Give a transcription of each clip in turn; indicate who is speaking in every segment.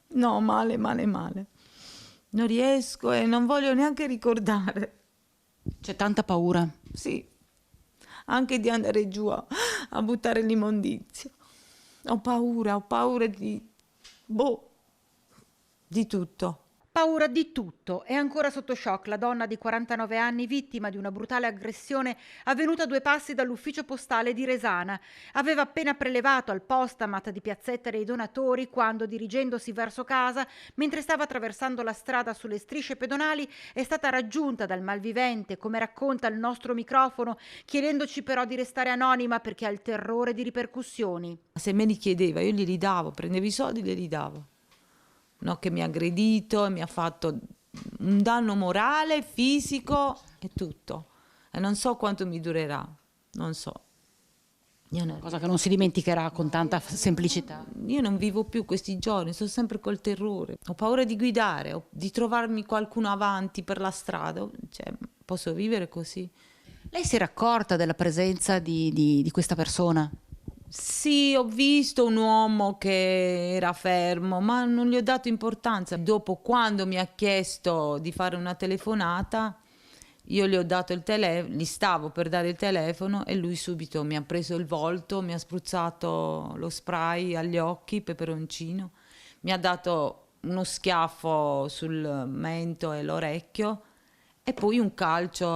Speaker 1: No, male, male, male. Non riesco e non voglio neanche ricordare.
Speaker 2: C'è tanta paura.
Speaker 1: Sì, anche di andare giù a buttare l'immondizia. Ho paura di tutto.
Speaker 3: Paura di tutto. È ancora sotto shock la donna di 49 anni, vittima di una brutale aggressione avvenuta a 2 passi dall'ufficio postale di Resana. Aveva appena prelevato al postamat di Piazzetta dei Donatori quando, dirigendosi verso casa, mentre stava attraversando la strada sulle strisce pedonali, è stata raggiunta dal malvivente, come racconta il nostro microfono, chiedendoci però di restare anonima perché ha il terrore di ripercussioni.
Speaker 1: Se me li chiedeva, io glieli davo, prendevo i soldi e glieli davo. No, che mi ha aggredito e mi ha fatto un danno morale, fisico e tutto. E non so quanto mi durerà, non so.
Speaker 2: Cosa che non si dimenticherà con tanta semplicità.
Speaker 1: Io non vivo più questi giorni, sto sempre col terrore. Ho paura di guidare, di trovarmi qualcuno avanti per la strada. Cioè, posso vivere così?
Speaker 2: Lei si era accorta della presenza di questa persona?
Speaker 1: Sì, ho visto un uomo che era fermo, ma non gli ho dato importanza. Dopo, quando mi ha chiesto di fare una telefonata, io gli ho dato il telefono, gli stavo per dare il telefono e lui subito mi ha preso il volto, mi ha spruzzato lo spray agli occhi, peperoncino, mi ha dato uno schiaffo sul mento e l'orecchio e poi un calcio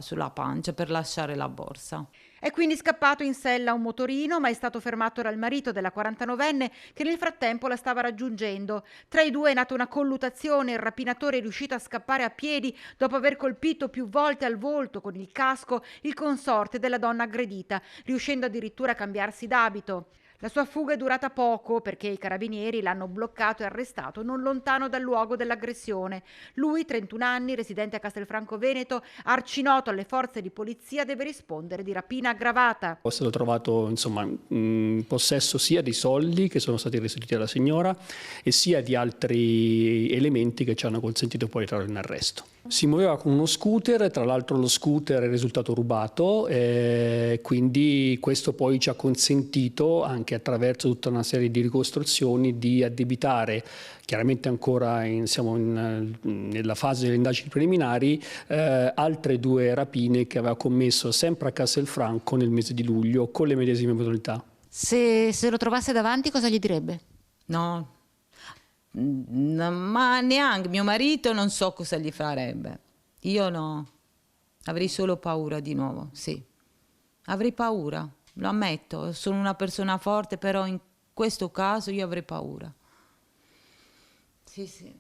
Speaker 1: sulla pancia per lasciare la borsa.
Speaker 3: È quindi scappato in sella un motorino, ma è stato fermato dal marito della 49enne che nel frattempo la stava raggiungendo. Tra i due è nata una colluttazione, il rapinatore è riuscito a scappare a piedi dopo aver colpito più volte al volto con il casco il consorte della donna aggredita, riuscendo addirittura a cambiarsi d'abito. La sua fuga è durata poco perché i carabinieri l'hanno bloccato e arrestato non lontano dal luogo dell'aggressione. Lui, 31 anni, residente a Castelfranco Veneto, arcinoto alle forze di polizia, deve rispondere di rapina aggravata.
Speaker 4: È stato trovato insomma in possesso sia di soldi che sono stati restituiti alla signora e sia di altri elementi che ci hanno consentito poi di trarlo in arresto. Si muoveva con uno scooter, tra l'altro lo scooter è risultato rubato, quindi questo poi ci ha consentito, anche attraverso tutta una serie di ricostruzioni, di addebitare, chiaramente ancora siamo nella fase delle indagini preliminari, altre 2 rapine che aveva commesso sempre a Castelfranco nel mese di luglio con le medesime modalità.
Speaker 2: Se lo trovasse davanti, cosa gli direbbe?
Speaker 1: No, ma neanche mio marito non so cosa gli farebbe. Io no, avrei solo paura di nuovo, sì. Avrei paura, lo ammetto, sono una persona forte, però in questo caso io avrei paura. Sì, sì.